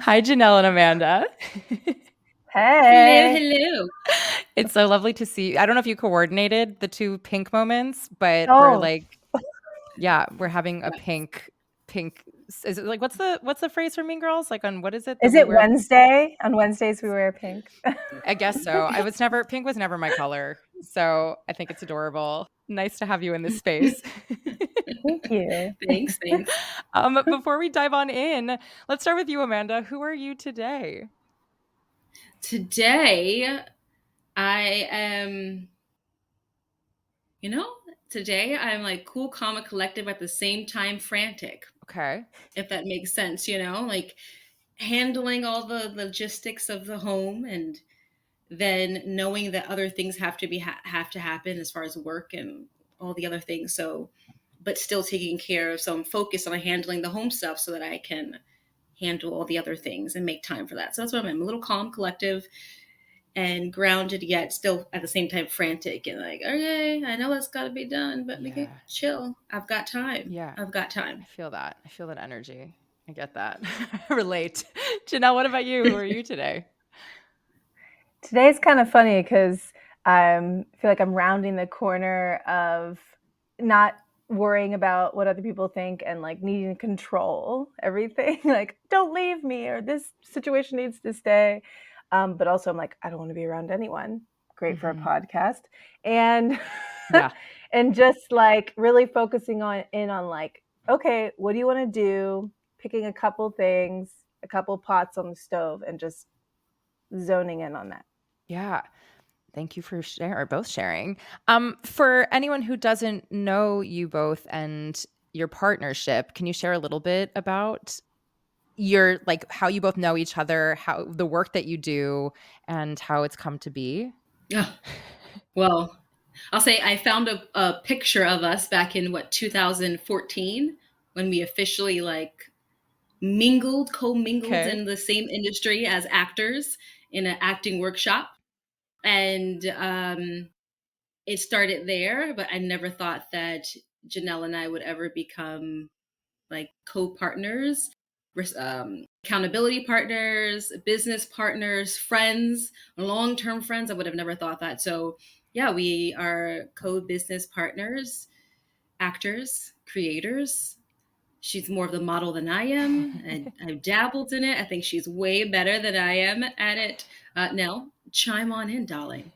Hi, Janelle and Amanda. Hello, Hey. hello. It's so lovely to see you. I don't know if you coordinated the two pink moments, but we're Oh, like, yeah, we're having a pink. Is it like what's the phrase for Mean Girls? Like on what is it that is we it wear? Wednesday? On Wednesdays we wear pink. I guess so. I was never pink was never my color, so I think it's adorable. Nice to have you in this space. Thank you. Thanks. Before we dive on in, let's start with you, Amanda. Who are you today? Today, I am, you know, today I'm like cool, calm, and collective at the same time frantic, Okay. if that makes sense, like handling all the logistics of the home and then knowing that other things have to happen as far as work and all the other things. So, but still taking care of, so I'm focused on handling the home stuff so that I can handle all the other things and make time for that. So that's what I'm a little calm, collective, and grounded, yet still at the same time frantic and like, okay, I know it's got to be done, but make it Yeah. chill. I've got time. Yeah. I've got time. I feel that. I feel that energy. I get that. Relate. Janelle, what about you? Who are you today? Today's kind of funny because I feel like I'm rounding the corner of not worrying about what other people think and like needing to control everything. Like, don't leave me, or this situation needs to stay. But also, I'm like, I don't want to be around anyone. Great for a Mhm. podcast, and Yeah. and just like really focusing on like, okay, what do you want to do? Picking a couple things, a couple pots on the stove, and just zoning in on that. Yeah. Thank you for sharing or both sharing. For anyone who doesn't know you both and your partnership, can you share a little bit about your like how you both know each other, how the work that you do and how it's come to be? Yeah. Well, I'll say I found a picture of us back in 2014 when we officially like co-mingled Okay. in the same industry as actors in an acting workshop. And it started there, but I never thought that Janelle and I would ever become like co-partners, accountability partners, business partners, friends, long-term friends. I would have never thought that. So yeah, we are co-business partners, actors, creators. She's more of the model than I am. I've dabbled in it. I think she's way better than I am at it. Nell, chime on in, darling.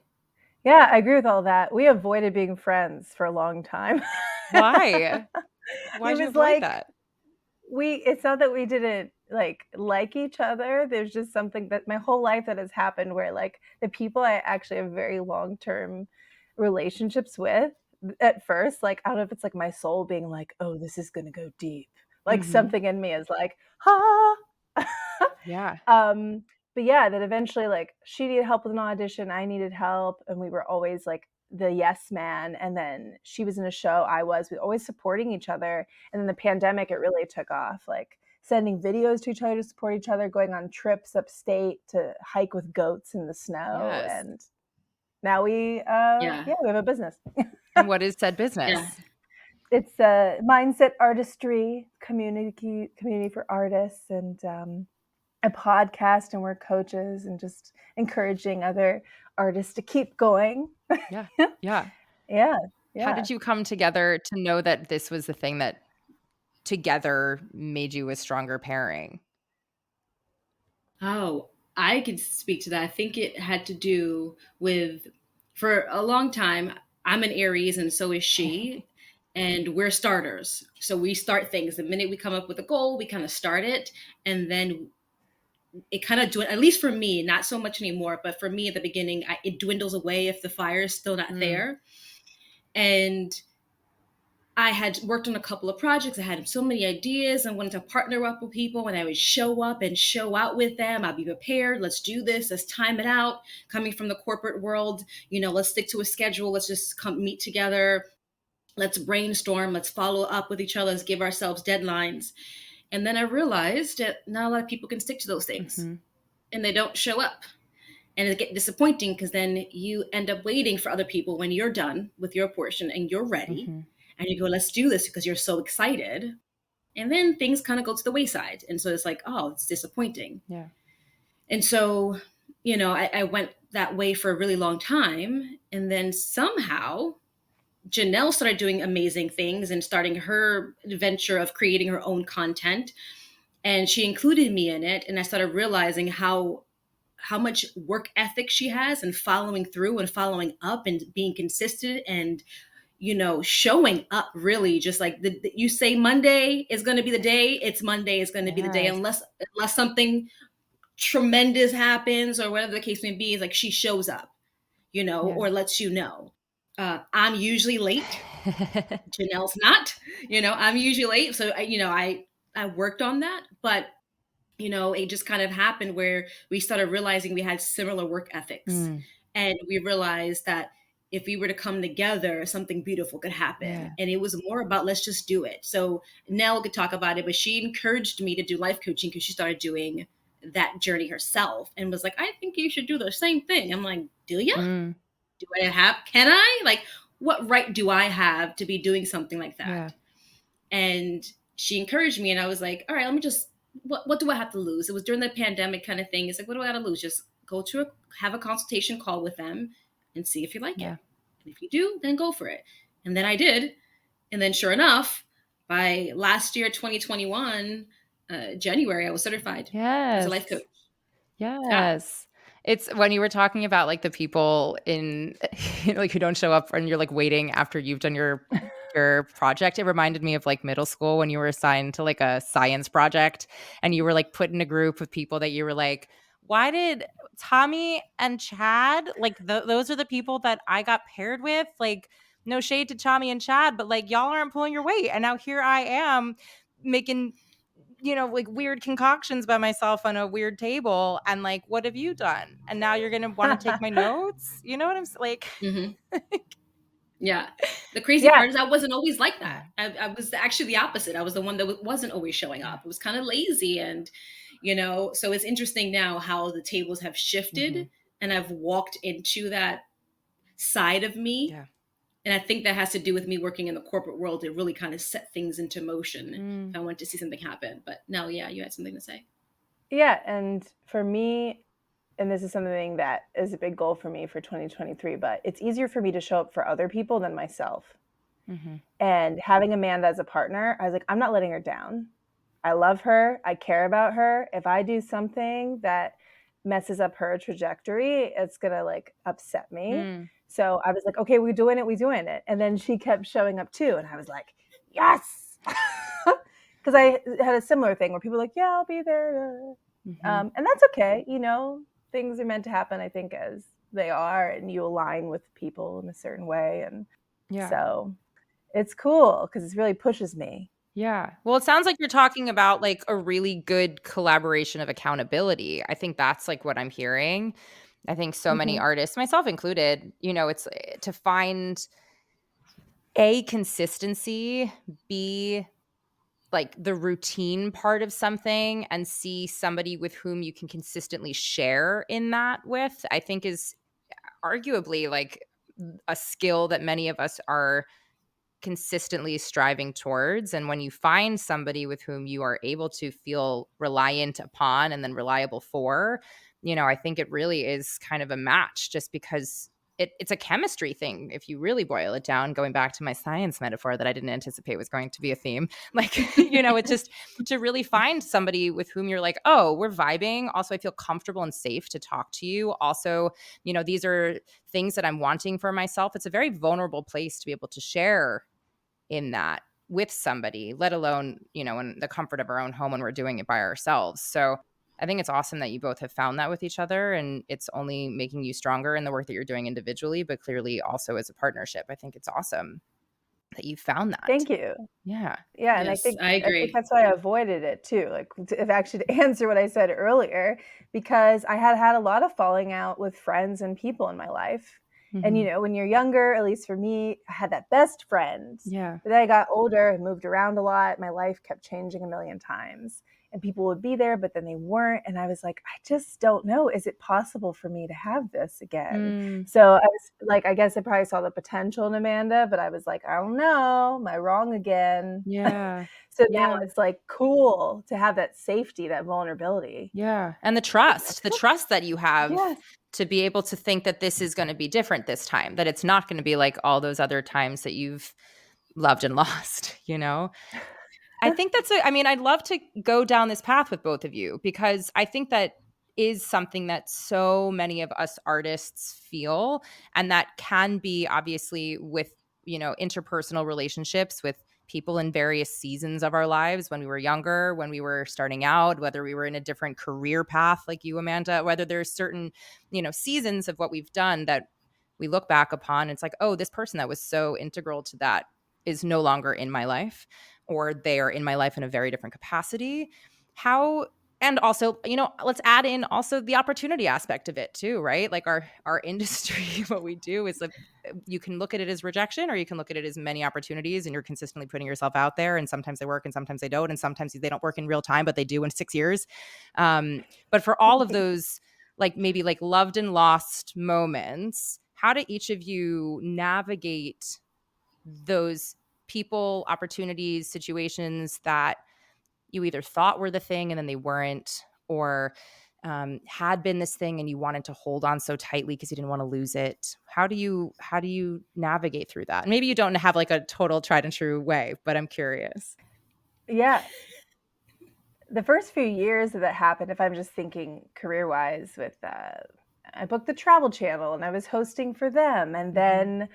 Yeah, I agree with all that. We avoided being friends for a long time. Why? It Why'd you was avoid like that? it's not that we didn't like each other. There's just something that my whole life that has happened where like the people I actually have very long-term relationships with at first, like I don't know if it's like my soul being like, oh, this is gonna go deep. Like Mhm. something in me is like, ha. Yeah. um but yeah, that eventually like she needed help with an audition, I needed help, and we were always like the yes man. And then she was in a show, we were always supporting each other. And then the pandemic, it really took off, like sending videos to each other to support each other, going on trips upstate to hike with goats in the snow. Yes. And now Yeah, we have a business. And what is said yeah. business? It's a mindset artistry community for artists, and a podcast, and we're coaches and just encouraging other artists to keep going. Yeah. Yeah. Yeah, How yeah. did you come together to know that this was the thing that together made you a stronger pairing? Oh, I can speak to that. I think it had to do with, for a long time, I'm an Aries and so is she. And we're starters. So we start things. The minute we come up with a goal, we kind of start it. And then it kind of, at least for me, not so much anymore, but for me at the beginning, it dwindles away if the fire is still not Mm. there. And I had worked on a couple of projects. I had so many ideas and wanted to partner up with people, and I would show up and show out with them. I'd be prepared. Let's do this. Let's time it out. Coming from the corporate world, let's stick to a schedule. Let's just come meet together. Let's brainstorm. Let's follow up with each other. Let's give ourselves deadlines. And then I realized that not a lot of people can stick to those things, Mhm. and they don't show up. And it get disappointing because then you end up waiting for other people when you're done with your portion and you're ready. Mhm. And you go, let's do this because you're so excited. And then things kind of go to the wayside. And so it's like, oh, it's disappointing. Yeah. And so, I went that way for a really long time. And then somehow Janelle started doing amazing things and starting her adventure of creating her own content. And she included me in it. And I started realizing how much work ethic she has and following through and following up and being consistent and showing up, really. Just like you say Monday is going to be the day, it's Monday is going to be the day, unless something tremendous happens or whatever the case may be. Is like she shows up, or lets you know. I'm usually late. Janelle's not. I'm usually late. So I worked on that, but it just kind of happened where we started realizing we had similar work ethics. And we realized that if we were to come together, something beautiful could happen. Yeah. And it was more about, let's just do it. So Nell could talk about it, but she encouraged me to do life coaching because she started doing that journey herself and was like, I think you should do the same thing. I'm like, do you? Can I? Like, what right do I have to be doing something like that? Yeah. And she encouraged me, and I was like, all right, let me just, what do I have to lose? It was during the pandemic kind of thing. It's like, what do I got to lose? Just go to have a consultation call with them and see if you like it. And if you do, then go for it. And then I did. And then sure enough, by last year, 2021, January, I was certified as a life coach. Yes. Yeah. It's when you were talking about like the people in like who don't show up and you're like waiting after you've done your project. It reminded me of like middle school when you were assigned to like a science project and you were like put in a group of people that you were like, why did Tommy and Chad, like those are the people that I got paired with? Like, no shade to Tommy and Chad, but like y'all aren't pulling your weight. And now here I am making like weird concoctions by myself on a weird table. And like, what have you done? And now you're going to want to take my notes. You know what I'm like? Yeah. The crazy part is I wasn't always like that. I was actually the opposite. I was the one that wasn't always showing up. It was kind of lazy. And, so it's interesting now how the tables have shifted and I've walked into that side of me. Yeah. And I think that has to do with me working in the corporate world to really kind of set things into motion if I want to see something happen. But no, yeah, you had something to say. Yeah. And for me, and this is something that is a big goal for me for 2023, but it's easier for me to show up for other people than myself. And having Amanda as a partner, I was like, I'm not letting her down. I love her. I care about her. If I do something that messes up her trajectory, it's going to like upset me. So I was like, okay, we're doing it. And then she kept showing up too. And I was like, yes. Because I had a similar thing where people were like, yeah, I'll be there. And that's okay. Things are meant to happen, I think, as they are, and you align with people in a certain way. And so it's cool because it really pushes me. Yeah. Well, it sounds like you're talking about like a really good collaboration of accountability. I think that's like what I'm hearing. I think so many artists, myself included, it's to find A, consistency, B, like the routine part of something, and C, somebody with whom you can consistently share in that with, I think is arguably like a skill that many of us are consistently striving towards. And when you find somebody with whom you are able to feel reliant upon and then reliable for, I think it really is kind of a match, just because it's a chemistry thing. If you really boil it down, going back to my science metaphor that I didn't anticipate was going to be a theme, like, it's just to really find somebody with whom you're like, oh, we're vibing. Also, I feel comfortable and safe to talk to you. Also, these are things that I'm wanting for myself. It's a very vulnerable place to be able to share in that with somebody, let alone, in the comfort of our own home when we're doing it by ourselves. So I think it's awesome that you both have found that with each other, and it's only making you stronger in the work that you're doing individually, but clearly also as a partnership. I think it's awesome that you found that. Thank you. Yeah. Yeah. And Yes, I think that's why I avoided it too. Like, if actually to answer what I said earlier, because I had a lot of falling out with friends and people in my life. And, when you're younger, at least for me, I had that best friend. Yeah. But then I got older and moved around a lot. My life kept changing a million times. And people would be there, but then they weren't. And I was like, I just don't know. Is it possible for me to have this again? So I was like, I guess I probably saw the potential in Amanda, but I was like, I don't know. Am I wrong again? Yeah. So now Yeah. it's like cool to have that safety, that vulnerability. Yeah. And the trust that you have Yes. to be able to think that this is going to be different this time, that it's not going to be like all those other times that you've loved and lost, you know? I think I mean, I'd love to go down this path with both of you because I think that is something that so many of us artists feel. And that can be obviously with, interpersonal relationships with people in various seasons of our lives when we were younger, when we were starting out, whether we were in a different career path like you, Amanda, whether there's certain, seasons of what we've done that we look back upon. It's like, oh, this person that was so integral to that is no longer in my life, or they are in my life in a very different capacity. And also, let's add in also the opportunity aspect of it too, right? Like our industry, what we do is like, you can look at it as rejection or you can look at it as many opportunities, and you're consistently putting yourself out there, and sometimes they work and sometimes they don't, and sometimes they don't work in real time, but they do in 6 years. But for all of those, like maybe like loved and lost moments, how do each of you navigate those people, opportunities, situations that you either thought were the thing and then they weren't, or had been this thing and you wanted to hold on so tightly because you didn't want to lose it? How do you navigate through that? And maybe you don't have like a total tried and true way, but I'm curious. Yeah. The first few years that happened, if I'm just thinking career-wise, with I booked the Travel Channel and I was hosting for them, and then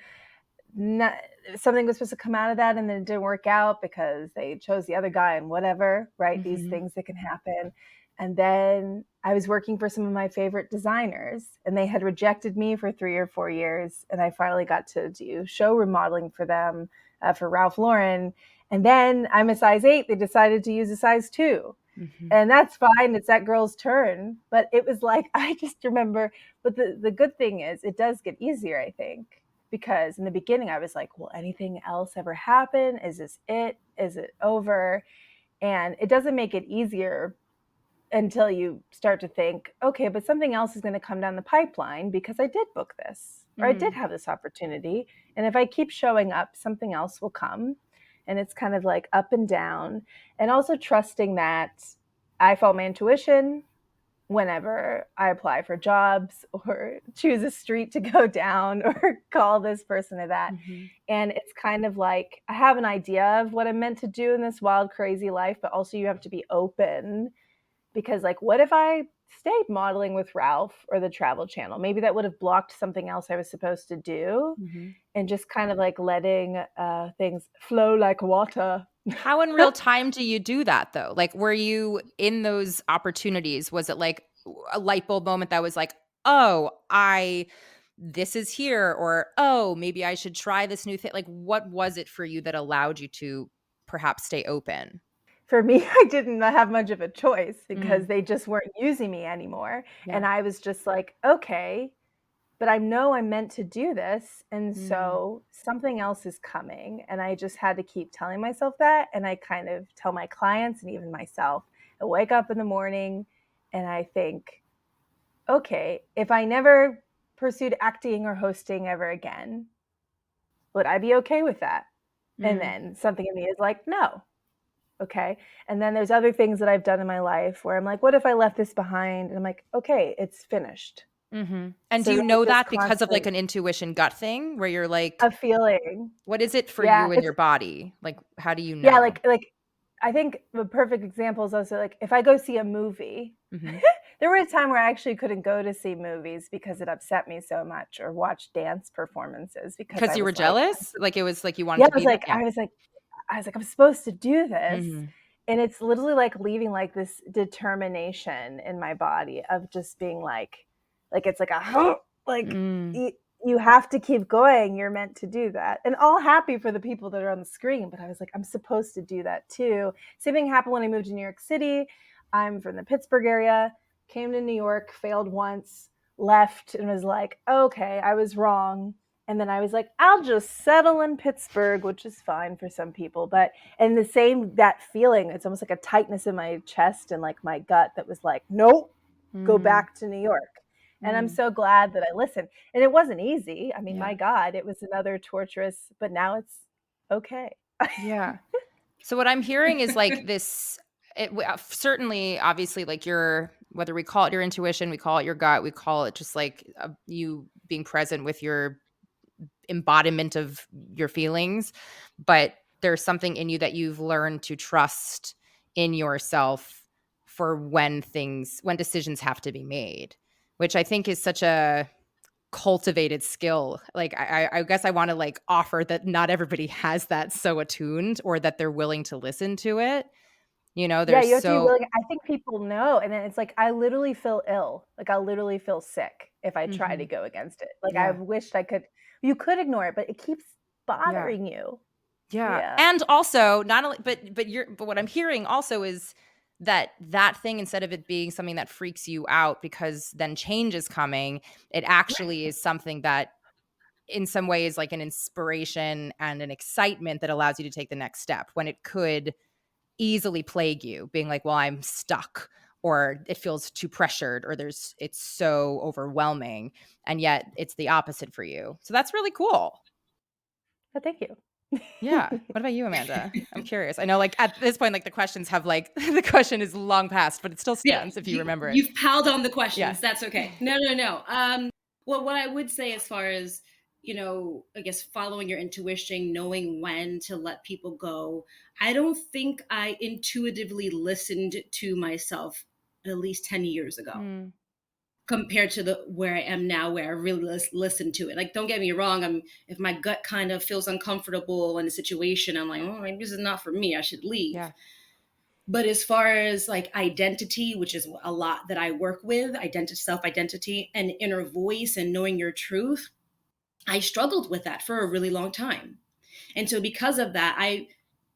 something was supposed to come out of that and then it didn't work out because they chose the other guy and whatever, right? These things that can happen. And then I was working for some of my favorite designers and they had rejected me for 3 or 4 years. And I finally got to do show remodeling for them, for Ralph Lauren. And then I'm a size 8. They decided to use a size 2. And that's fine. It's that girl's turn. But it was like, I just remember, but the good thing is it does get easier, I think. Because in the beginning, I was like, will anything else ever happen? Is this it? Is it over? And it doesn't make it easier until you start to think, okay, but something else is going to come down the pipeline because I did book this, or I did have this opportunity. And if I keep showing up, something else will come. And it's kind of like up and down. And also trusting that I follow my intuition whenever I apply for jobs or choose a street to go down or call this person or that. And it's kind of like, I have an idea of what I'm meant to do in this wild, crazy life, but also you have to be open because like, what if I stayed modeling with Ralph or the Travel Channel? Maybe that would have blocked something else I was supposed to do. And just kind of like letting things flow like water. How in real time do you do that though? Like, were you in those opportunities? Was it like a light bulb moment that was like, oh, this is here, or, oh, maybe I should try this new thing? Like, what was it for you that allowed you to perhaps stay open? For me, I didn't have much of a choice because they just weren't using me anymore. Yeah. And I was just like, okay, but I know I'm meant to do this. And so something else is coming. And I just had to keep telling myself that. And I kind of tell my clients and even myself, I wake up in the morning and I think, okay, if I never pursued acting or hosting ever again, would I be okay with that? And then something in me is like, no. Okay. And then there's other things that I've done in my life where I'm like, what if I left this behind? And I'm like, okay, it's finished. And So do you know that because of constant, like an intuition gut thing where you're like, a feeling? what is it for Yeah, you in your body? Like, how do you know? yeah, like I think the perfect example is also like if I go see a movie. There were a time where I actually couldn't go to see movies because it upset me so much, or watch dance performances because You were jealous? Like it was like you wanted yeah, to be there? Yeah. I was like, I'm supposed to do this. And it's literally like leaving like this determination in my body of just being like it's like a like you have to keep going. You're meant to do that. And all happy for the people that are on the screen. But I was like, I'm supposed to do that too. Same thing happened when I moved to New York City. I'm from the Pittsburgh area, came to New York, failed once, left, and was like, okay, I was wrong. And then I was like, I'll just settle in Pittsburgh, which is fine for some people. But, and the same, that feeling, it's almost like a tightness in my chest and like my gut that was like, nope, go back to New York. And I'm so glad that I listened. And it wasn't easy. I mean, my God, it was another torturous, but now it's okay. Yeah. So what I'm hearing is like this, certainly, obviously, like whether we call it your intuition, we call it your gut, we call it just like you being present with your embodiment of your feelings, but there's something in you that you've learned to trust in yourself for when decisions have to be made, which I think is such a cultivated skill. Like I guess I want to like offer that not everybody has that so attuned, or that they're willing to listen to it. Yeah, There's you have to be so willing. I think people know, and then it's like I literally feel ill. Like I'll literally feel sick if I try to Mhm. go against it. Like Yeah. I've wished I could. You could ignore it, but it keeps Yeah. bothering you. Yeah. Yeah. And also not only but what I'm hearing also is that thing, instead of it being something that freaks you out because then change is coming, it actually is something that in some ways like an inspiration and an excitement that allows you to take the next step, when it could easily plague you, being like, well, I'm stuck, or it feels too pressured, or it's so overwhelming. And yet it's the opposite for you. So that's really cool. But thank you. Yeah. What about you, Amanda? I'm curious. I know like at this point, like the questions have like the question is long past, but it still Yeah, stands if you remember it. you've piled on the Yeah. questions. That's okay. No, no, no. Well, what I would say as far as, I guess following your intuition, knowing when to let people go, I don't think I intuitively listened to myself at least 10 years ago Mm, compared to the where I am now, where I really listen to it. Like, don't get me wrong. If my gut kind of feels uncomfortable in a situation, I'm like, oh, maybe this is not for me. I should leave. yeah. But as far as like identity, which is a lot that I work with, self identity and inner voice and knowing your truth, I struggled with that for a really long time. And so because of that, I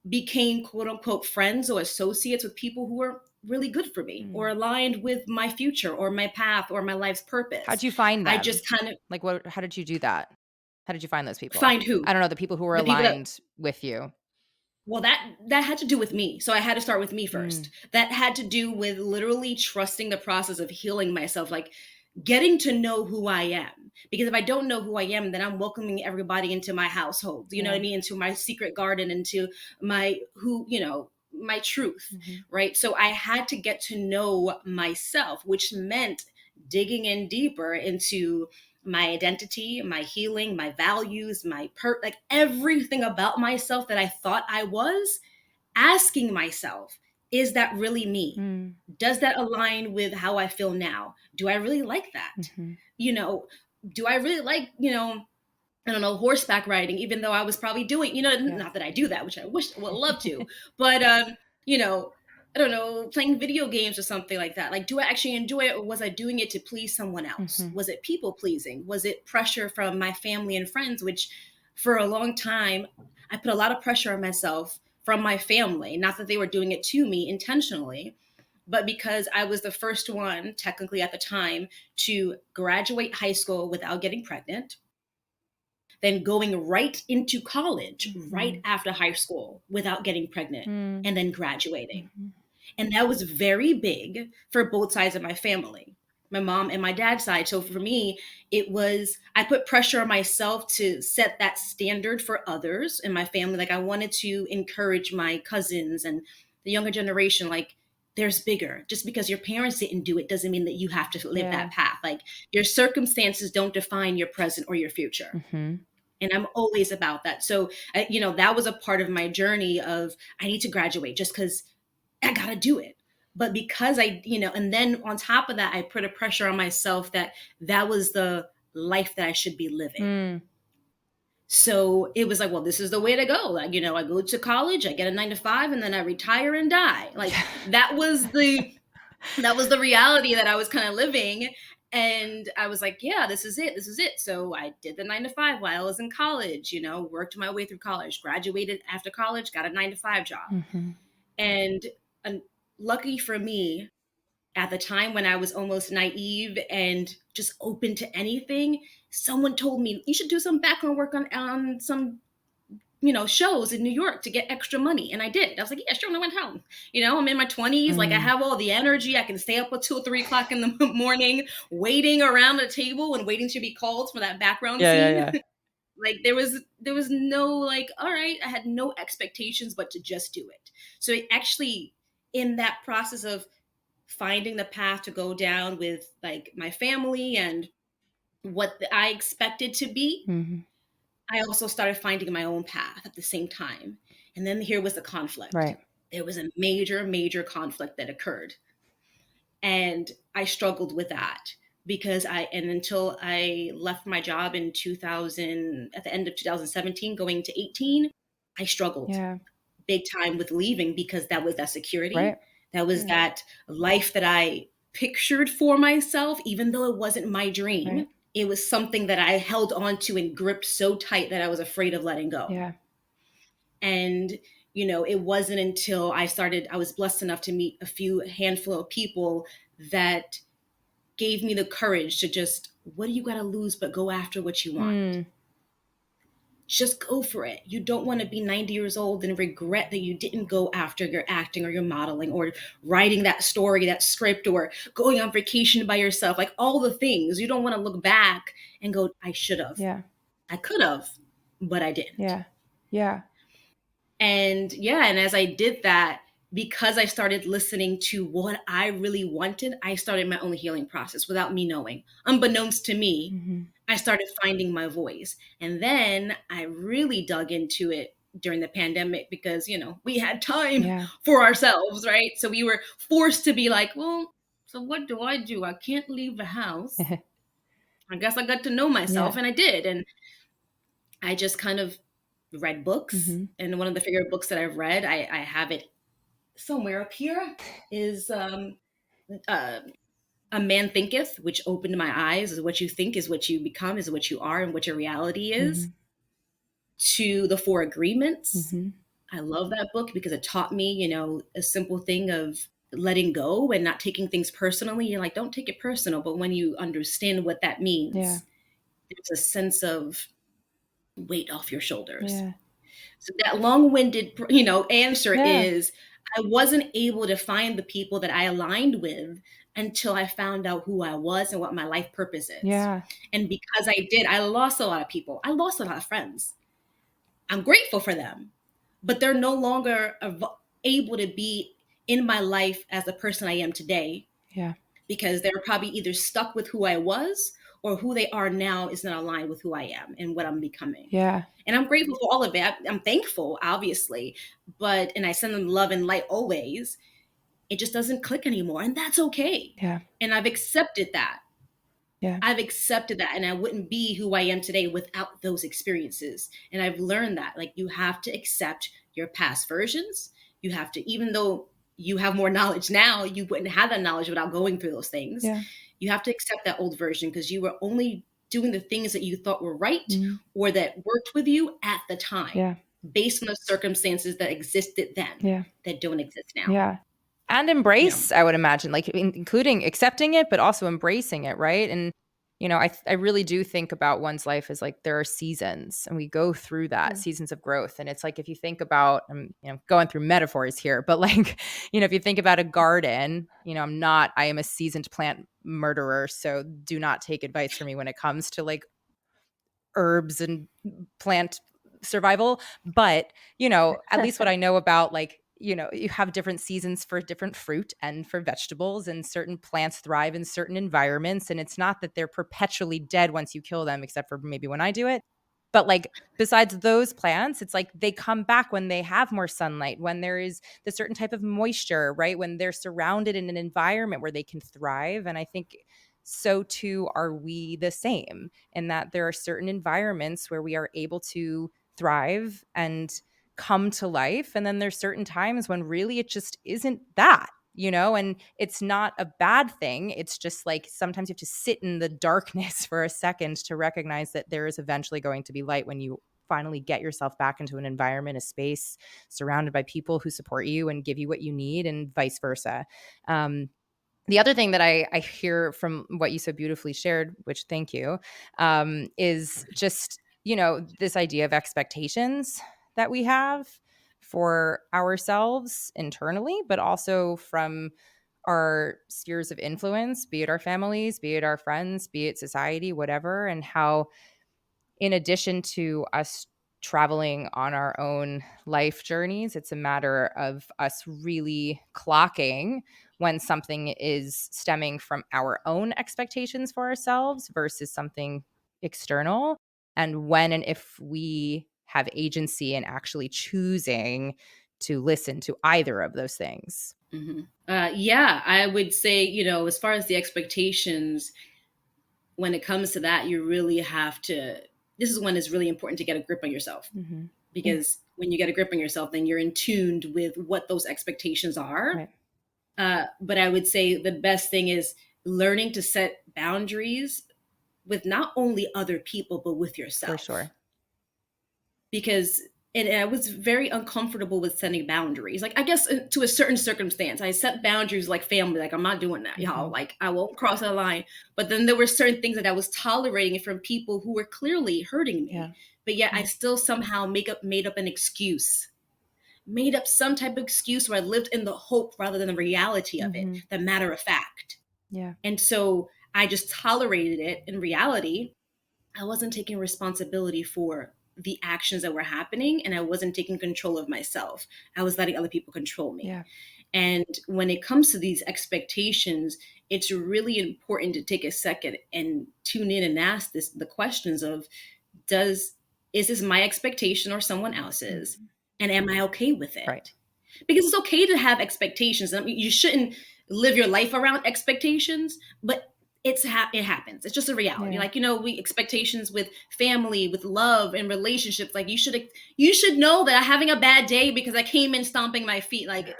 became quote unquote friends or associates with people who were really good for me or Mm. aligned with my future or my path or my life's purpose. How'd you find I them? just kind of Like how did you do that? How did you find those people? find who? I don't know, the people who were The people that aligned with you. Well, that had to do with me. So I had to start with me Mm, first. That had to do with literally trusting the process of healing myself, like getting to know who I am. Because if I don't know who I am, then I'm welcoming everybody into my household. You know what I yeah. mean? Into my secret garden, into my truth, Mhm. right? So I had to get to know myself, which meant digging in deeper into my identity, my healing, my values, like everything about myself that I thought I was, asking myself, is that really me? Mm, Does that align with how I feel now? Do I really like that? mhm. You know, do I really like, I don't know, horseback riding, even though I was probably doing, Yeah. not that I do that, which I wish I would love to, but, you know, I don't know, playing video games or something like that. Like, do I actually enjoy it, or was I doing it to please someone else? Mhm. Was it people pleasing? Was it pressure from my family and friends, which for a long time, I put a lot of pressure on myself from my family. Not that they were doing it to me intentionally, but because I was the first one, technically at the time, to graduate high school without getting pregnant, then going right into college right Mhm. after high school without getting pregnant, Mm, and then graduating. mhm. And that was very big for both sides of my family, my mom and my dad's side. So for me, I put pressure on myself to set that standard for others in my family. Like, I wanted to encourage my cousins and the younger generation, like, there's bigger. Just because your parents didn't do it doesn't mean that you have to live Yeah. that path. Like, your circumstances don't define your present or your future. Mhm. And I'm always about that. So, that was a part of my journey of, I need to graduate just because I got to do it. But because and then on top of that, I put a pressure on myself that was the life that I should be living. Mm. So it was like, well, this is the way to go. Like, I go to college, I get a 9 to 5, and then I retire and die. Like, that was the reality that I was kind of living. And I was like, yeah, this is it. This is it. So I did the 9 to 5 while I was in college, worked my way through college, graduated after college, got a 9 to 5 job. Mhm. And lucky for me, at the time when I was almost naive and just open to anything, someone told me, you should do some background work on some shows in New York to get extra money. And I did. I was like, yeah, sure. And I went home. I'm in my 20s. Like, I Mm. have all the energy. I can stay up at 2 or 3 o'clock in the morning, waiting around a table and waiting to be called for that background Yeah, yeah, scene. yeah. Like there was no like, all right, I had no expectations but to just do it. So it actually, in that process of finding the path to go down with like my family and what I expected to be, Mm-hmm. I also started finding my own path at the same time. And then here was the conflict. Right. There was a major, major conflict that occurred. And I struggled with that because and until I left my job in 2000, at the end of 2017, going to 18, I struggled Yeah. big time with leaving because that was that security. Right. That was that life that I pictured for myself, even though it wasn't my dream. Right. It was something that I held on to and gripped so tight that I was afraid of letting go. Yeah. And, it wasn't until I was blessed enough to meet a handful of people that gave me the courage to just, what do you got to lose but go after what you want? Mm. Just go for it. You don't want to be 90 years old and regret that you didn't go after your acting or your modeling or writing that story, that script, or going on vacation by yourself, like all the things. You don't want to look back and go, I should have. Yeah. I could have, but I didn't. Yeah. Yeah. And as I did that, because I started listening to what I really wanted, I started my own healing process without me knowing. Unbeknownst to me, Mm-hmm. I started finding my voice. And then I really dug into it during the pandemic because, we had time for ourselves, right? So we were forced to be like, well, so what do? I can't leave the house. I guess I got to know myself, and I did. And I just kind of read books. Mm-hmm. And one of the favorite books that I've read, I have it somewhere up here, is A Man Thinketh, which opened my eyes. Is what you think is what you become, is what you are, and what your reality is. Mm-hmm. To The Four Agreements. Mm-hmm. I love that book because it taught me, a simple thing of letting go and not taking things personally. You're like, don't take it personal. But when you understand what that means, there's a sense of weight off your shoulders. Yeah. So that long-winded, answer is I wasn't able to find the people that I aligned with until I found out who I was and what my life purpose is. Yeah. And because I did, I lost a lot of people. I lost a lot of friends. I'm grateful for them, but they're no longer able to be in my life as the person I am today. Yeah. Because they're probably either stuck with who I was or who they are now is not aligned with who I am and what I'm becoming. Yeah. And I'm grateful for all of it. I'm thankful, obviously, and I send them love and light always. It just doesn't click anymore. And that's okay. Yeah. And I've accepted that. Yeah. I've accepted that. And I wouldn't be who I am today without those experiences. And I've learned that, like, you have to accept your past versions. You have to, even though you have more knowledge now, you wouldn't have that knowledge without going through those things. Yeah. You have to accept that old version because you were only doing the things that you thought were right Mm-hmm. or that worked with you at the time. Yeah. Based on the circumstances that existed then that don't exist now. Yeah. And embrace, I would imagine, like including accepting it, but also embracing it, right? And, I really do think about one's life as like there are seasons and we go through that, seasons of growth. And it's like if you think about, I'm going through metaphors here, but like, if you think about a garden, I am a seasoned plant murderer. So do not take advice from me when it comes to like herbs and plant survival. But, at least what I know about like, you have different seasons for different fruit and for vegetables, and certain plants thrive in certain environments. And it's not that they're perpetually dead once you kill them, except for maybe when I do it. But like besides those plants, it's like they come back when they have more sunlight, when there is the certain type of moisture, right? When they're surrounded in an environment where they can thrive. And I think so too are we the same, in that there are certain environments where we are able to thrive and come to life. And then there's certain times when really it just isn't that, and it's not a bad thing. It's just like sometimes you have to sit in the darkness for a second to recognize that there is eventually going to be light when you finally get yourself back into an environment, a space surrounded by people who support you and give you what you need, and vice versa. The other thing that I hear from what you so beautifully shared, which thank you, is just, this idea of expectations that we have for ourselves internally, but also from our spheres of influence, be it our families, be it our friends, be it society, whatever, and how in addition to us traveling on our own life journeys, it's a matter of us really clocking when something is stemming from our own expectations for ourselves versus something external, and when and if we have agency in actually choosing to listen to either of those things. Yeah, I would say, as far as the expectations, when it comes to that, you really have to, this is when it's really important to get a grip on yourself. Mm-hmm. Because when you get a grip on yourself, then you're in tuned with what those expectations are. Right. But I would say the best thing is learning to set boundaries with not only other people, but with yourself. For sure. Because and I was very uncomfortable with setting boundaries. Like, I guess to a certain circumstance, I set boundaries like family. Like, I'm not doing that, y'all. Like, I won't cross that line. But then there were certain things that I was tolerating from people who were clearly hurting me. Yeah. But yet I still somehow made up an excuse. Made up some type of excuse where I lived in the hope rather than the reality of it, the matter of fact. Yeah. And so I just tolerated it. In reality, I wasn't taking responsibility for the actions that were happening, and I wasn't taking control of myself. I was letting other people control me. Yeah. And when it comes to these expectations, it's really important to take a second and tune in and ask the questions of, is this my expectation or someone else's? And am I okay with it? Right. Because it's okay to have expectations. I mean, you shouldn't live your life around expectations, but it happens. It's just a reality. Yeah. Like, we expectations with family, with love and relationships. Like, you should know that I'm having a bad day because I came in stomping my feet. Like,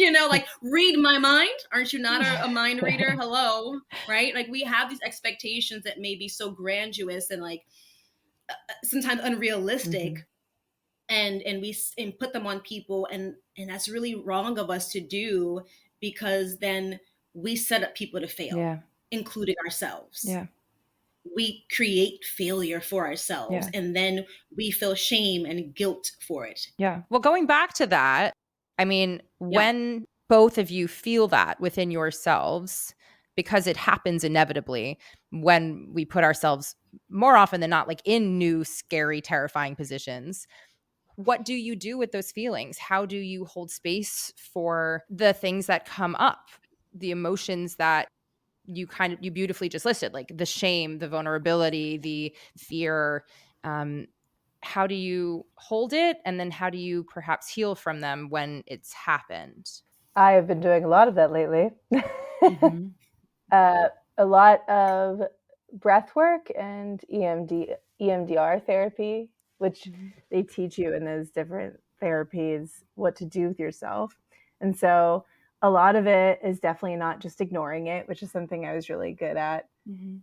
like, read my mind. Aren't you not a mind reader? Hello. Right. Like, we have these expectations that may be so grandiose and like sometimes unrealistic. And we put them on people, and that's really wrong of us to do, because then we set up people to fail, including ourselves. We create failure for ourselves, and then we feel shame and guilt for it. Well, going back to that, I mean, when both of you feel that within yourselves, because it happens inevitably when we put ourselves more often than not like in new, scary, terrifying positions, what do you do with those feelings? How do you hold space for the things that come up, the emotions that you beautifully just listed, like the shame, the vulnerability, the fear? How do you hold it? And then how do you perhaps heal from them when it's happened? I have been doing a lot of that lately. A lot of breath work and EMDR therapy, which they teach you in those different therapies what to do with yourself. And so a lot of it is definitely not just ignoring it, which is something I was really good at.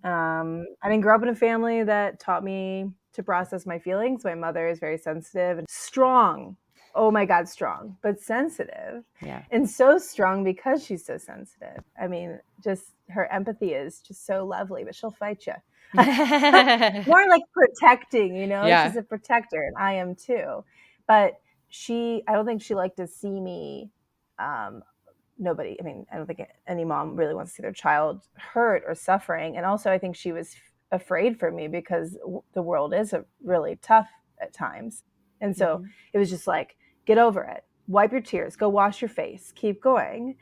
I didn't grow up in a family that taught me to process my feelings. My mother is very sensitive and strong. Oh my God, strong, but sensitive. And so strong because she's so sensitive. I mean, just her empathy is just so lovely, but she'll fight you. More like protecting, she's a protector, and I am too. But I don't think she liked to see me, I don't think any mom really wants to see their child hurt or suffering. And also I think she was afraid for me because the world is really tough at times. And so it was just like, get over it, wipe your tears, go wash your face, keep going.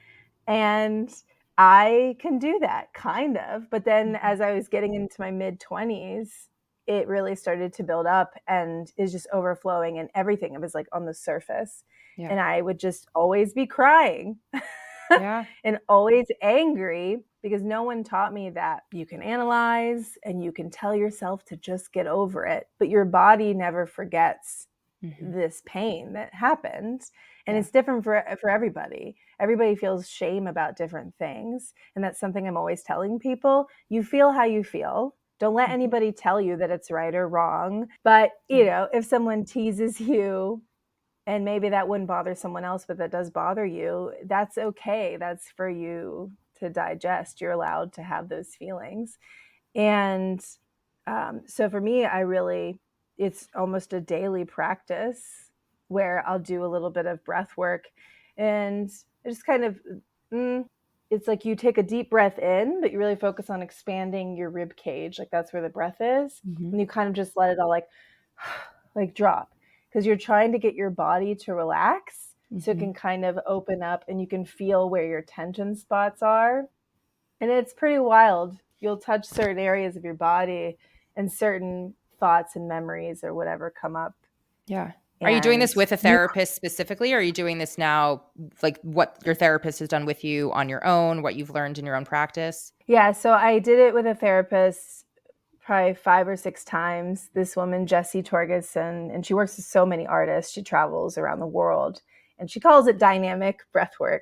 And I can do that kind of. But then as I was getting into my mid-20s, it really started to build up and is just overflowing, and everything. It was like on the surface. And I would just always be crying and always angry, because no one taught me that you can analyze and you can tell yourself to just get over it. But your body never forgets this pain that happened. And it's different for everybody. Everybody feels shame about different things. And that's something I'm always telling people. You feel how you feel. Don't let anybody tell you that it's right or wrong. But, if someone teases you, and maybe that wouldn't bother someone else, but that does bother you, that's okay. That's for you to digest. You're allowed to have those feelings. And so for me, it's almost a daily practice where I'll do a little bit of breath work, and I just kind of it's like you take a deep breath in, but you really focus on expanding your rib cage. Like that's where the breath is. Mm-hmm. And you kind of just let it all like drop, because you're trying to get your body to relax so it can kind of open up and you can feel where your tension spots are. And it's pretty wild. You'll touch certain areas of your body and certain thoughts and memories or whatever come up. Yeah. Are you doing And this with a therapist specifically, or are you doing this now, like what your therapist has done with you on your own, what you've learned in your own practice? yeah, so I did it with a therapist probably 5 or 6 times. This woman, Jessie Torgerson, and she works with so many artists. She travels around the world, and she calls it dynamic breathwork.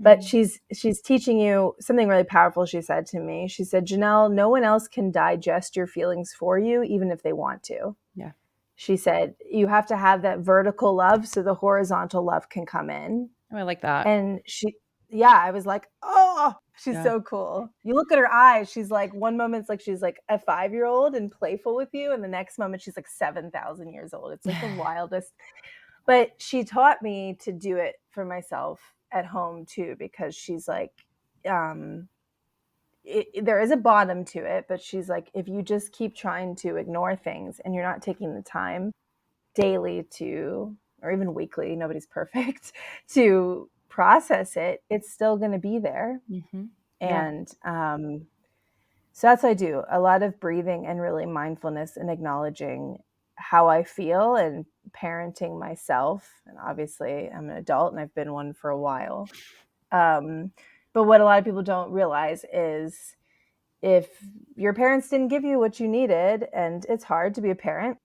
But she's teaching you something really powerful. She said to me, she said, Janel, no one else can digest your feelings for you, even if they want to. Yeah. She said, you have to have that vertical love so the horizontal love can come in. Oh, I like that. And I was like, oh, she's so cool. You look at her eyes, she's like, one moment it's like she's like a 5-year-old and playful with you, and the next moment she's like 7,000 years old. It's like the wildest. But she taught me to do it for myself at home too, because she's like, there is a bottom to it, but she's like, if you just keep trying to ignore things and you're not taking the time daily to, or even weekly, nobody's perfect, to process it, it's still going to be there. And so that's what I do. A lot of breathing and really mindfulness and acknowledging how I feel and parenting myself. And obviously I'm an adult and I've been one for a while. But what a lot of people don't realize is if your parents didn't give you what you needed, and it's hard to be a parent,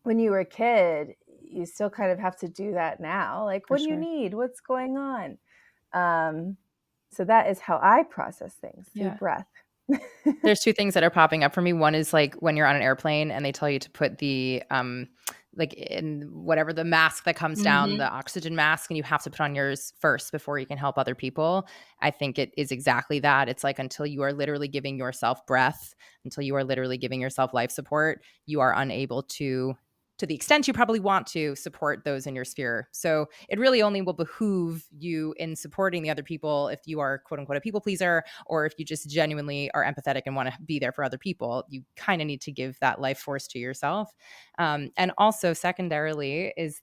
when you were a kid, you still kind of have to do that now. Like, what do you need? What's going on? So that is how I process things, through breath. There's 2 things that are popping up for me. One is like when you're on an airplane and they tell you to put the like in whatever the mask that comes down, the oxygen mask, and you have to put on yours first before you can help other people. I think it is exactly that. It's like until you are literally giving yourself breath, until you are literally giving yourself life support, you are unable to the extent you probably want to support those in your sphere. So it really only will behoove you in supporting the other people if you are quote unquote a people pleaser, or if you just genuinely are empathetic and want to be there for other people. You kind of need to give that life force to yourself. And also secondarily is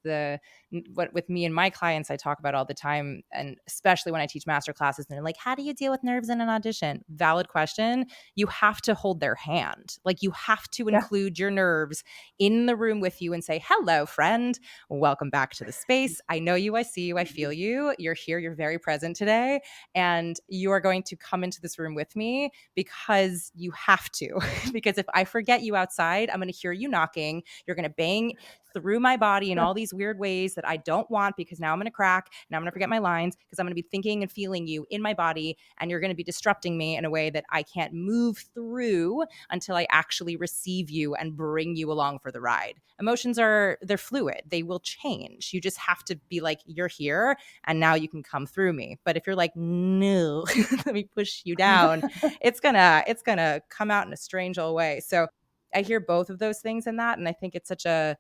what with me and my clients I talk about all the time, and especially when I teach master classes and they're like, how do you deal with nerves in an audition? Valid question. You have to hold their hand. Like you have to include your nerves in the room with you and say, hello, friend, welcome back to the space. I know you, I see you, I feel you. You're here, you're very present today. And you are going to come into this room with me because you have to. Because if I forget you outside, I'm going to hear you knocking. You're going to bang through my body in all these weird ways that I don't want, because now I'm going to crack and I'm going to forget my lines because I'm going to be thinking and feeling you in my body, and you're going to be disrupting me in a way that I can't move through until I actually receive you and bring you along for the ride. Emotions they're fluid. They will change. You just have to be like, you're here and now you can come through me. But if you're like, no, let me push you down, it's gonna come out in a strange old way. So I hear both of those things in that. And I think it's such a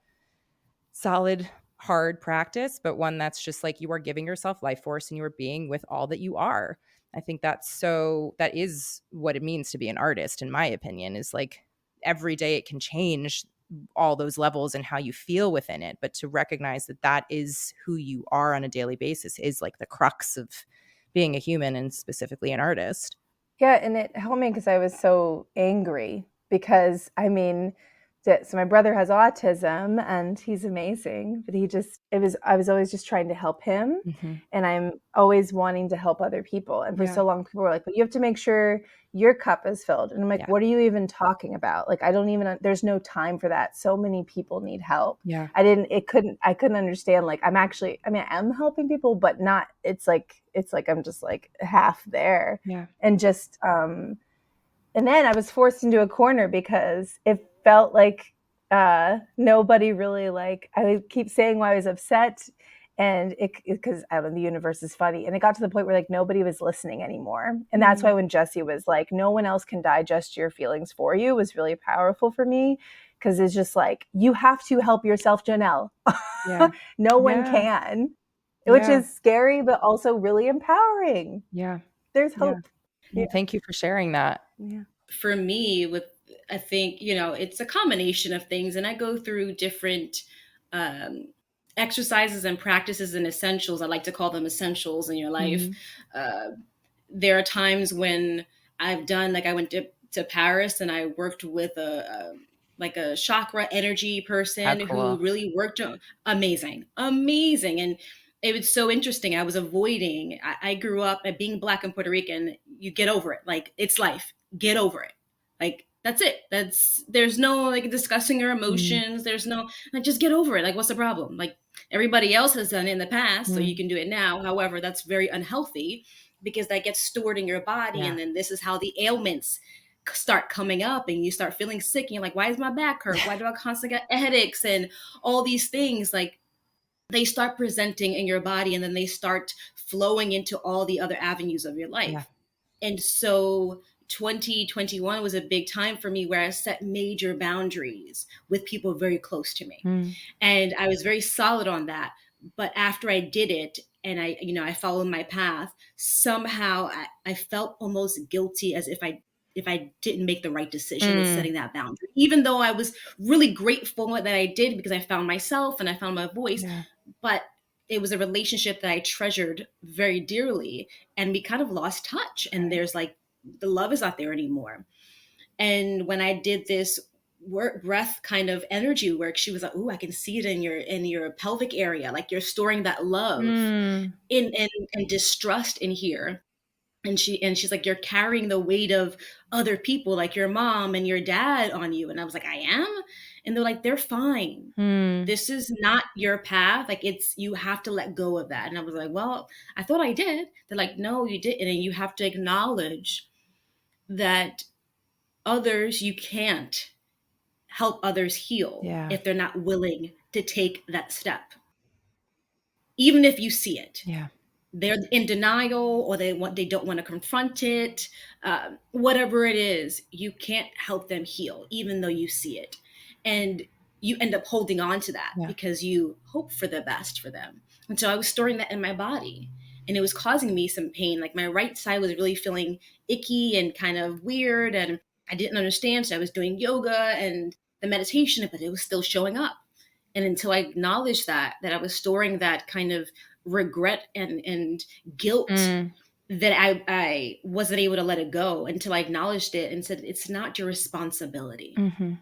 solid, hard practice, but one that's just like you are giving yourself life force and you are being with all that you are. I think that is what it means to be an artist, in my opinion, is like every day it can change all those levels and how you feel within it. But to recognize that that is who you are on a daily basis is like the crux of being a human, and specifically an artist. Yeah, and it helped me because I was so angry, because I mean, so my brother has autism and he's amazing, but I was always just trying to help him, and I'm always wanting to help other people. And for so long, people were like, but you have to make sure your cup is filled. And I'm like, what are you even talking about? Like, there's no time for that. So many people need help. Yeah. I couldn't understand. Like, I am helping people, but not, it's like I'm just like half there. Yeah. And just, and then I was forced into a corner because it felt like nobody really, like, I would keep saying why I was upset, and because I don't know, the universe is funny, and it got to the point where like nobody was listening anymore. And that's why when Jessie was like, no one else can digest your feelings for you, was really powerful for me, because it's just like, you have to help yourself, Janel. No one can, which is scary but also really empowering. Yeah. There's Yeah. hope. Yeah. Thank you for sharing that. Yeah. For me, with I think, it's a combination of things, and I go through different um, exercises and practices and essentials. I like to call them essentials in your life. Mhm. Uh, there are times when I've done, like, I went to Paris and I worked with a chakra energy How person who cool. really worked on amazing, amazing. And it was so interesting. I was avoiding, I grew up at being Black and Puerto Rican. You get over it. Like, it's life. Get over it. Like, that's it. There's no like discussing your Mm. emotions. There's no, like, just get over it. Like, what's the problem? Like, everybody else has done it in the past, so you Mm. can do it now. However, that's very unhealthy because that gets stored in your body. Yeah. And then this is how the ailments start coming up and you start feeling sick. And you're like, why does my back hurt? Why do I constantly get headaches and all these things? Like, they start presenting in your body and then they start flowing into all the other avenues of your Yeah. life. And so 2021 was a big time for me where I set major boundaries with people very close to me. Mm. And I was very solid on that. But after I did it and I followed my path, somehow I felt almost guilty, as if I didn't make the right decision in Mm. setting that boundary, even though I was really grateful that I did because I found myself and I found my voice. Yeah. But it was a relationship that I treasured very dearly, and we kind of lost touch. And Right. there's like, the love is not there anymore. And when I did this work breath kind of energy work, she was like, "Ooh, I can see it in your pelvic area. Like, you're storing that love Mm. in distrust in here." And she's like, "You're carrying the weight of other people, like your mom and your dad, on you." And I was like, "I am?" And they're like, "They're fine. Mm. This is not your path. Like, it's, you have to let go of that." And I was like, "Well, I thought I did." They're like, "No, you didn't. And you have to acknowledge that others, you can't help others heal Yeah. if they're not willing to take that step, even if you see it. Yeah. They're in denial, or they don't want to confront it. Whatever it is, you can't help them heal even though you see it. And you end up holding on to that Yeah. because you hope for the best for them. And so I was storing that in my body, and it was causing me some pain. Like, my right side was really feeling icky and kind of weird, and I didn't understand. So I was doing yoga and the meditation, but it was still showing up. And until I acknowledged that I was storing that kind of regret and guilt, Mm. that I wasn't able to let it go until I acknowledged it and said, "It's not your responsibility." Mhm.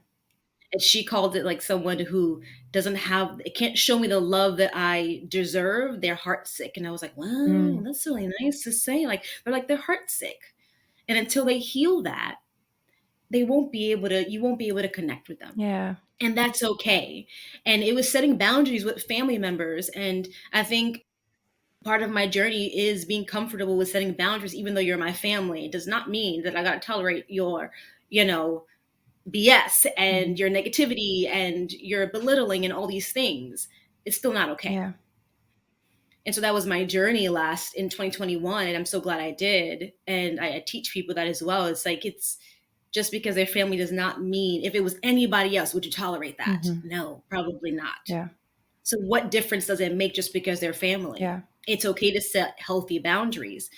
And she called it like someone who doesn't have, it can't show me the love that I deserve. They're heart sick. And I was like, wow, Mm. that's really nice to say. Like, they're like, they're heart sick. And until they heal that, you won't be able to connect with them. Yeah. And that's okay. And it was setting boundaries with family members. And I think part of my journey is being comfortable with setting boundaries, even though you're my family. It does not mean that I got to tolerate your, you know, BS Mhm. and your negativity and your belittling and all these things. It's still not okay. Yeah. And so that was my journey last in 2021. And I'm so glad I did. And I teach people that as well. It's like, it's just because their family does not mean, if it was anybody else, would you tolerate that? Mhm. No, probably not. Yeah. So what difference does it make just because they're family? Yeah. It's okay to set healthy boundaries.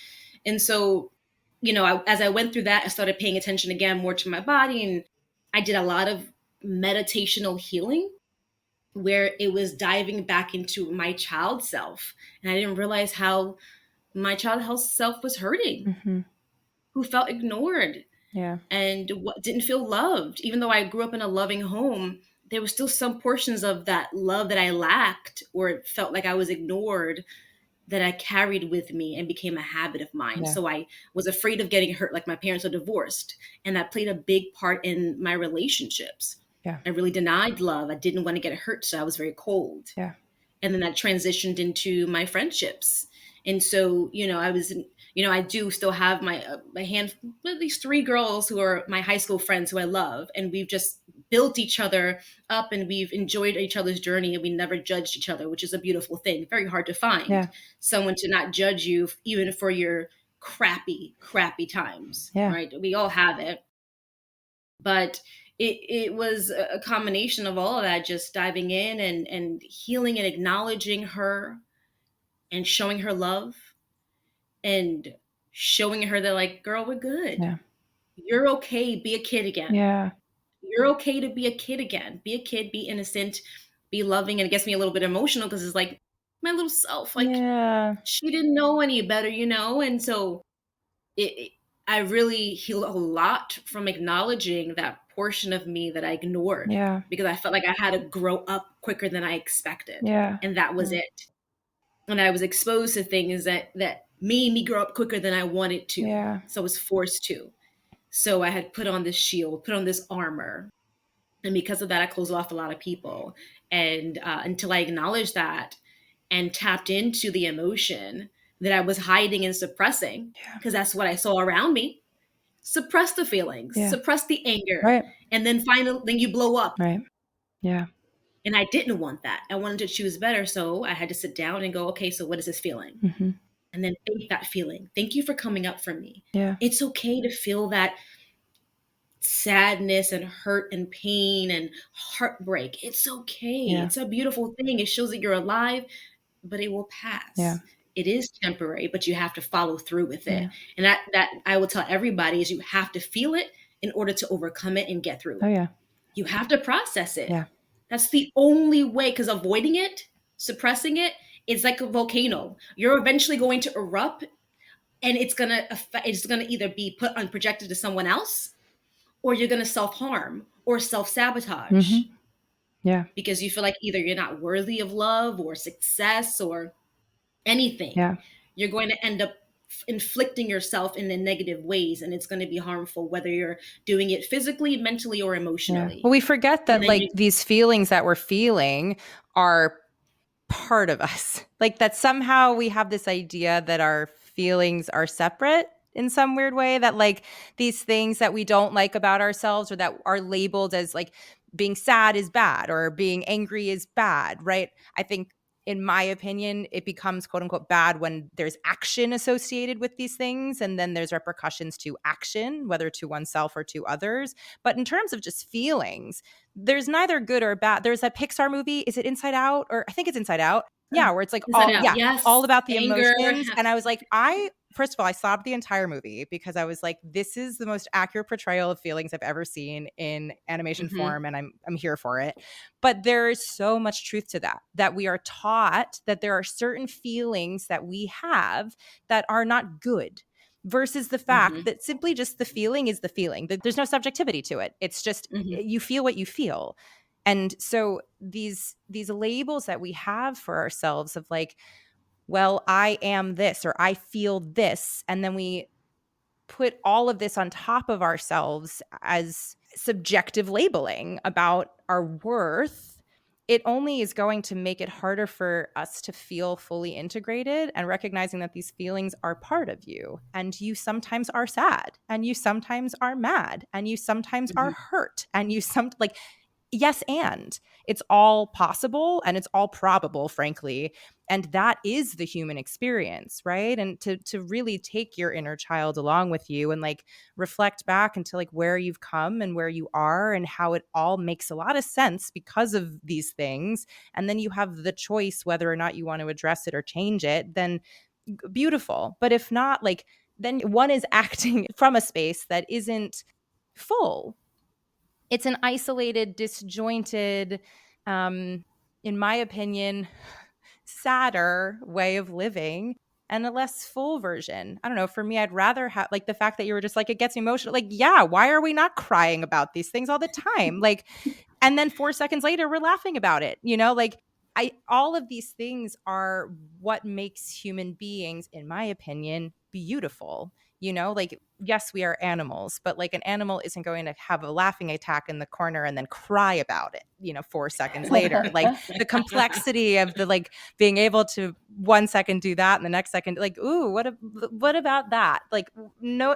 And so, as I went through that, I started paying attention again more to my body. And I did a lot of meditational healing where it was diving back into my child self. And I didn't realize how my child health self was hurting, Mhm. who felt ignored Yeah. and didn't feel loved. Even though I grew up in a loving home, there was still some portions of that love that I lacked, or it felt like I was ignored, that I carried with me and became a habit of mine. Yeah. So I was afraid of getting hurt, like my parents are divorced, and that played a big part in my relationships. Yeah. I really denied love. I didn't want to get hurt, so I was very cold. Yeah. And then that transitioned into my friendships. And so, I do still have my hand, at least 3 girls who are my high school friends who I love, and we've just built each other up, and we've enjoyed each other's journey, and we never judged each other, which is a beautiful thing. Very hard to find Yeah. someone to not judge you even for your crappy times, Yeah. right? We all have it. But it was a combination of all of that, just diving in and healing and acknowledging her and showing her love. And showing her that, like, girl, we're good. Yeah. You're okay. Be a kid again. Yeah. You're okay to be a kid again. Be a kid, be innocent, be loving. And it gets me a little bit emotional because it's like my little self, like, Yeah. she didn't know any better, you know? And so I really healed a lot from acknowledging that portion of me that I ignored Yeah. because I felt like I had to grow up quicker than I expected. Yeah. And that was it. And I was exposed to things that made me grow up quicker than I wanted to. Yeah. So I was forced to. So I had put on this shield, put on this armor. And because of that, I closed off a lot of people. And until I acknowledged that and tapped into the emotion that I was hiding and suppressing, because that's what I saw around me, suppress the feelings, Yeah. suppress the anger. Right. And then finally, then you blow up. Right. Yeah. And I didn't want that. I wanted to choose better. So I had to sit down and go, okay, so what is this feeling? And then thank that feeling. Thank you for coming up for me. Yeah. It's okay to feel that sadness and hurt and pain and heartbreak. It's okay. Yeah. It's a beautiful thing. It shows that you're alive, but it will pass. Yeah. It is temporary, but you have to follow through with it. Yeah. And that I will tell everybody is you have to feel it in order to overcome it and get through it. Oh yeah. You have to process it. Yeah. That's the only way, because avoiding it, suppressing it, it's like a volcano. You're eventually going to erupt, and it's gonna either be put on projected to someone else, or you're gonna self-harm or self-sabotage. Yeah. Because you feel like either you're not worthy of love or success or anything. Yeah. You're going to end up inflicting yourself in the negative ways, and it's going to be harmful, whether you're doing it physically, mentally, or emotionally. Yeah. Well, we forget that these feelings that we're feeling are part of us. Like that somehow we have this idea that our feelings are separate in some weird way, that like these things that we don't like about ourselves or that are labeled as like being sad is bad or being angry is bad, right? I think in my opinion, it becomes quote unquote bad when there's action associated with these things. And then there's repercussions to action, whether to oneself or to others. But in terms of just feelings, there's neither good or bad. There's that Pixar movie. Is it Inside Out? Or I think it's Inside Out. Yeah, where it's like all about the anger, emotions. And I was like, first of all, I sobbed the entire movie because I was like, this is the most accurate portrayal of feelings I've ever seen in animation form, and I'm here for it. But there is so much truth to that we are taught that there are certain feelings that we have that are not good, versus the fact that simply just the feeling is the feeling. There's no subjectivity to it. It's just you feel what you feel. And so these labels that we have for ourselves of like, well, I am this or I feel this, and then we put all of this on top of ourselves as subjective labeling about our worth, it only is going to make it harder for us to feel fully integrated and recognizing that these feelings are part of you. And you sometimes are sad, and you sometimes are mad, and you sometimes are hurt, and you yes, and it's all possible and it's all probable, frankly. And that is the human experience, right? And to really take your inner child along with you and like reflect back into like where you've come and where you are and how it all makes a lot of sense because of these things. And then you have the choice whether or not you want to address it or change it, then beautiful. But if not, like then one is acting from a space that isn't full. It's an isolated, disjointed, in my opinion, sadder way of living and a less full version. I don't know. For me, I'd rather have like the fact that you were just like, it gets me emotional. Like, yeah, why are we not crying about these things all the time? Like, and then 4 seconds later, we're laughing about it, you know, like all of these things are what makes human beings, in my opinion, beautiful. You know, like, yes, we are animals, but like an animal isn't going to have a laughing attack in the corner and then cry about it, you know, 4 seconds later. Like the complexity of the like being able to 1 second do that and the next second, like, ooh, what about that? Like no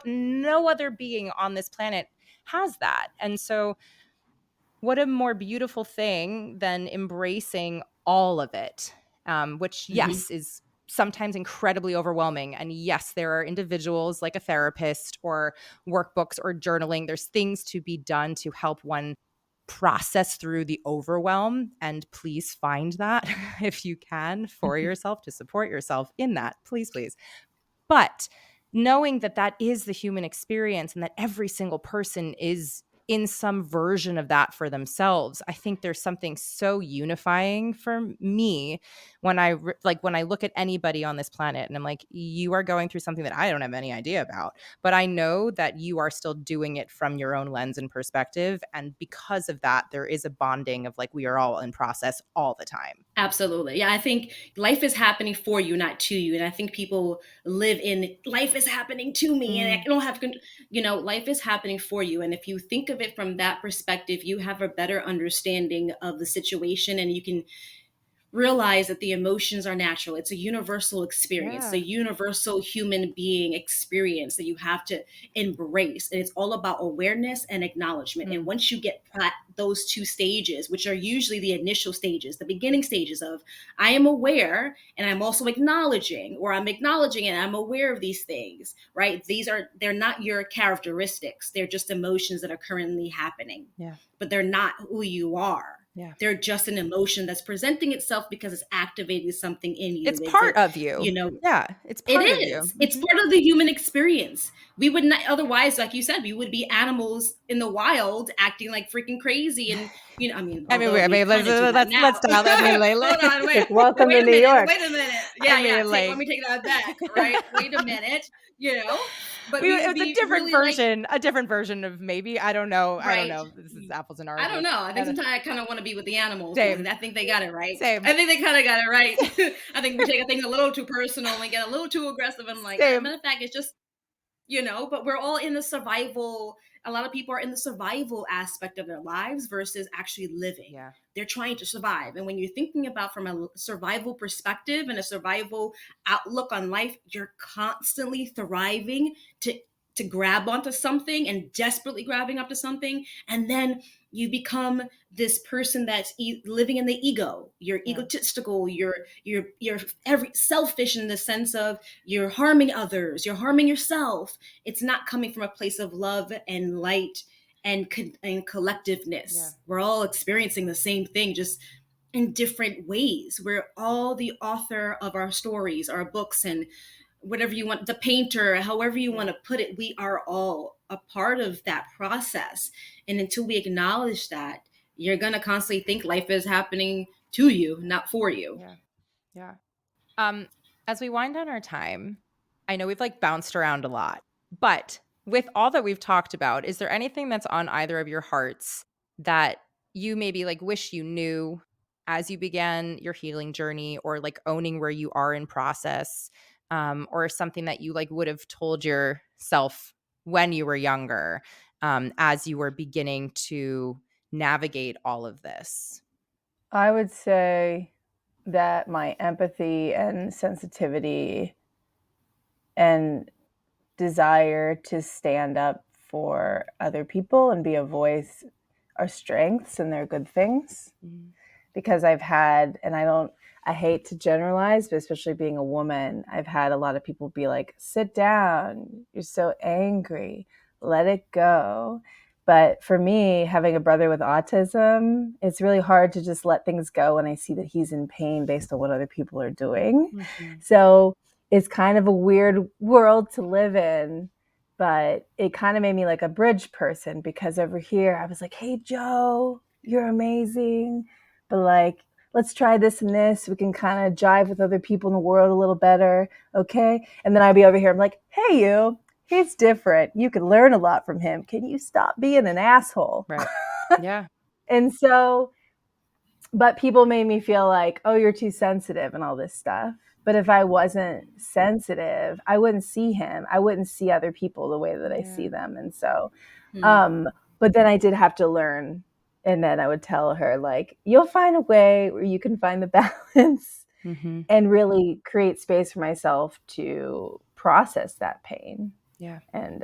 other being on this planet has that. And so what a more beautiful thing than embracing all of it, which, yes, is sometimes incredibly overwhelming. And yes, there are individuals like a therapist or workbooks or journaling. There's things to be done to help one process through the overwhelm. And please find that if you can for yourself, to support yourself in that. Please, please. But knowing that that is the human experience and that every single person is in some version of that for themselves, I think there's something so unifying for me when when I look at anybody on this planet and I'm like, you are going through something that I don't have any idea about, but I know that you are still doing it from your own lens and perspective. And because of that, there is a bonding of like, we are all in process all the time. Absolutely. Yeah, I think life is happening for you, not to you. And I think people live in life is happening to me and I don't have, life is happening for you. And if you think of it from that perspective, you have a better understanding of the situation and you can realize that the emotions are natural. It's a universal experience, Yeah. a universal human being experience that you have to embrace. And it's all about awareness and acknowledgement. And once you get those two stages, which are usually the initial stages, the beginning stages of I am aware and I'm also acknowledging, or I'm acknowledging and I'm aware of these things, right? They're not your characteristics. They're just emotions that are currently happening. Yeah. But they're not who you are. Yeah. They're just an emotion that's presenting itself because it's activating something in you. It's part of you. Yeah, it's part of you. It's part of the human experience. We would not, otherwise, like you said, we would be animals in the wild acting like freaking crazy. And, let's dial that. Hold on, wait. Welcome Wait to a New minute. York. Wait a minute. Yeah. Let me take that back, right? Wait a minute, But it's a different version, a different version of maybe, I don't know. Right. I don't know. This is apples and oranges. I don't know. I think sometimes I kind of want to be with the animals. Same. I think they got it right. Same. I think they kind of got it right. I think we take things a little too personal and get a little too aggressive. And like, matter of fact, it's just, but we're all in the survival. A lot of people are in the survival aspect of their lives versus actually living. Yeah. They're trying to survive. And when you're thinking about from a survival perspective and a survival outlook on life, you're constantly thriving to grab onto something and desperately grabbing up to something. And then you become this person that's living in the ego. You're egotistical. You're every selfish in the sense of you're harming others. You're harming yourself. It's not coming from a place of love and light and collectiveness. Yeah. We're all experiencing the same thing, just in different ways. We're all the author of our stories, our books, and whatever you want, the painter, however you want to put it, we are all a part of that process. And until we acknowledge that, you're going to constantly think life is happening to you, not for you. Yeah. As we wind down our time, I know we've bounced around a lot, but with all that we've talked about, is there anything that's on either of your hearts that you maybe wish you knew as you began your healing journey, or owning where you are in process? Or something that you would have told yourself when you were younger, as you were beginning to navigate all of this? I would say that my empathy and sensitivity and desire to stand up for other people and be a voice are strengths and they're good things. Mm-hmm. Because I've had, and I hate to generalize, but especially being a woman, I've had a lot of people be like, sit down, you're so angry, let it go. But for me, having a brother with autism, it's really hard to just let things go when I see that he's in pain based on what other people are doing. Mm-hmm. So it's kind of a weird world to live in, but it kind of made me like a bridge person, because over here I was like, hey, Joe, you're amazing. But let's try this and this. We can kind of jive with other people in the world a little better. Okay. And then I'd be over here. I'm like, hey, he's different. You can learn a lot from him. Can you stop being an asshole? Right. Yeah. And so, but people made me feel like, oh, you're too sensitive and all this stuff. But if I wasn't sensitive, I wouldn't see him. I wouldn't see other people the way that I see them. And so, but then I did have to learn. And then I would tell her, you'll find a way where you can find the balance and really create space for myself to process that pain. Yeah. And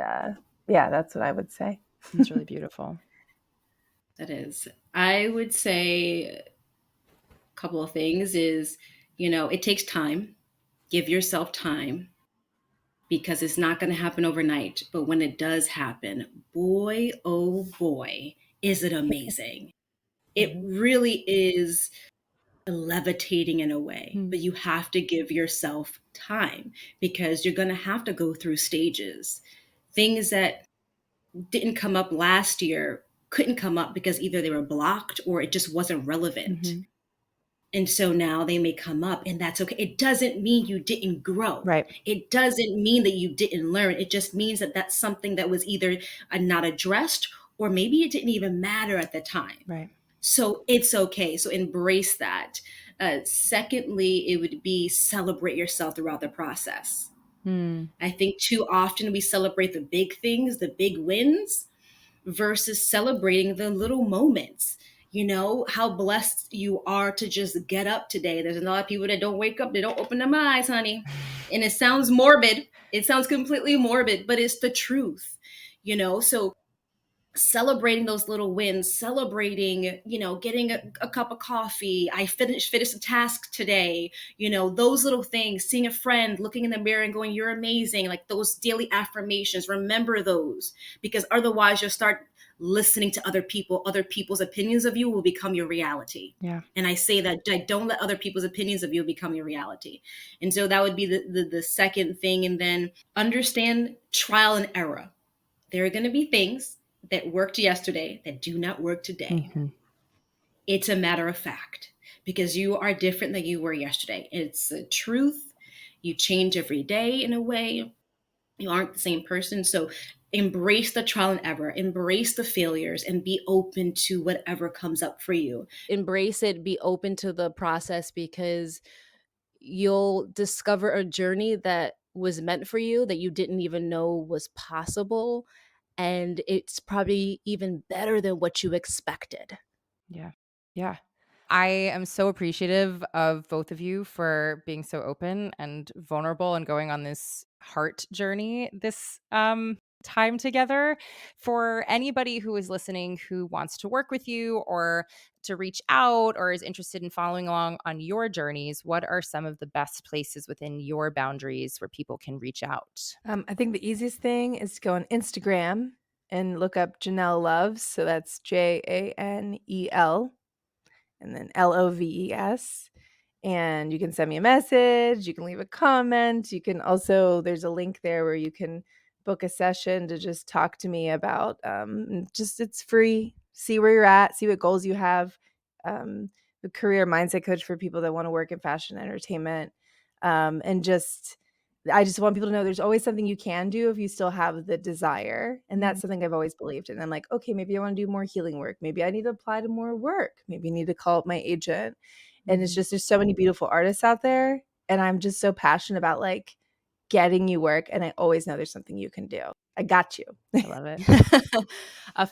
that's what I would say. It's really beautiful. That is. I would say a couple of things is, it takes time. Give yourself time, because it's not going to happen overnight. But when it does happen, boy, oh boy, is it amazing. It really is levitating in a way, but you have to give yourself time because you're going to have to go through stages. Things that didn't come up last year couldn't come up because either they were blocked or it just wasn't relevant. And so now they may come up, and that's okay. It doesn't mean you didn't grow. Right. It doesn't mean that you didn't learn. It just means that that's something that was either not addressed or maybe it didn't even matter at the time. Right. So it's okay. So embrace that. Secondly, it would be celebrate yourself throughout the process. I think too often we celebrate the big things, the big wins, versus celebrating the little moments. You know, how blessed you are to just get up today. There's a lot of people that don't wake up, they don't open their eyes, honey. And it sounds morbid. It sounds completely morbid, but it's the truth, you know? So celebrating those little wins, celebrating, you know, getting a cup of coffee. I finished a task today, you know, those little things, seeing a friend, looking in the mirror and going, you're amazing. Like those daily affirmations, remember those, because otherwise you'll start listening to other people. Other people's opinions of you will become your reality. Yeah. And I say that, don't let other people's opinions of you become your reality. And so that would be the second thing. And then understand trial and error. There are going to be things that worked yesterday that do not work today. It's a matter of fact because you are different than you were yesterday. It's the truth. You change every day in a way. You aren't the same person. So embrace the trial and error, embrace the failures, and be open to whatever comes up for you. Embrace it, be open to the process because you'll discover a journey that was meant for you that you didn't even know was possible. And it's probably even better than what you expected. Yeah. Yeah. I am so appreciative of both of you for being so open and vulnerable and going on this heart journey this time together. For anybody who is listening who wants to work with you or to reach out or is interested in following along on your journeys, what are some of the best places within your boundaries where people can reach out? I think the easiest thing is to go on Instagram and look up Janel Loves. So that's Janel and then Loves. And you can send me a message. You can leave a comment. You can also, there's a link there where you can book a session to just talk to me about it's free. See where you're at, see what goals you have. The career mindset coach for people that want to work in fashion entertainment. And just I just want people to know there's always something you can do if you still have the desire. And that's something I've always believed in. I'm like, okay, maybe I want to do more healing work. Maybe I need to apply to more work. Maybe I need to call up my agent. And it's just, there's so many beautiful artists out there. And I'm just so passionate about like getting you work. And I always know there's something you can do. I got you. I love it.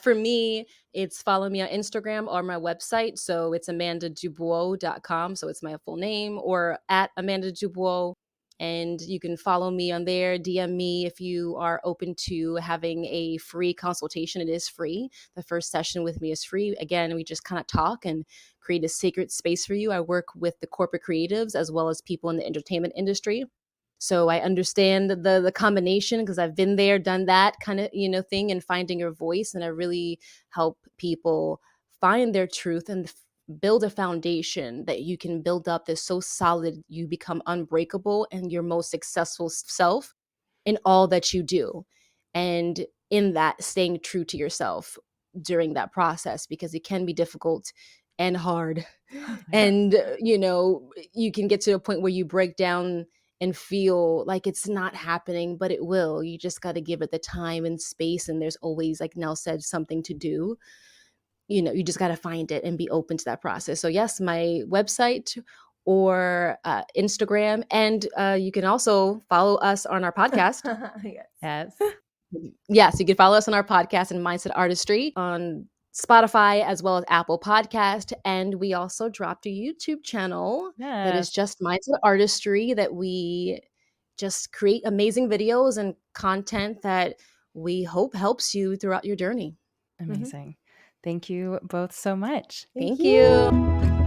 For me, it's follow me on Instagram or my website. So it's amandadubois.com. So it's my full name, or at Amanda Dubois. And you can follow me on there, DM me if you are open to having a free consultation. It is free. The first session with me is free. Again, we just kind of talk and create a sacred space for you. I work with the corporate creatives as well as people in the entertainment industry. So I understand the combination because I've been there, done that kind of, thing, and finding your voice. And I really help people find their truth and build a foundation that you can build up that's so solid you become unbreakable and your most successful self in all that you do. And in that, staying true to yourself during that process, because it can be difficult and hard. And, you can get to a point where you break down and feel like it's not happening, but it will. You just got to give it the time and space. And there's always, like Nell said, something to do. You just got to find it and be open to that process. So yes, my website or Instagram. And you can also follow us on our podcast. Yes. Yes, you can follow us on our podcast and Mindset Artistry on Spotify as well as Apple Podcast. And we also dropped a YouTube channel that is just Mindset Artistry, that we just create amazing videos and content that we hope helps you throughout your journey. Amazing. Thank you both so much. Thank you.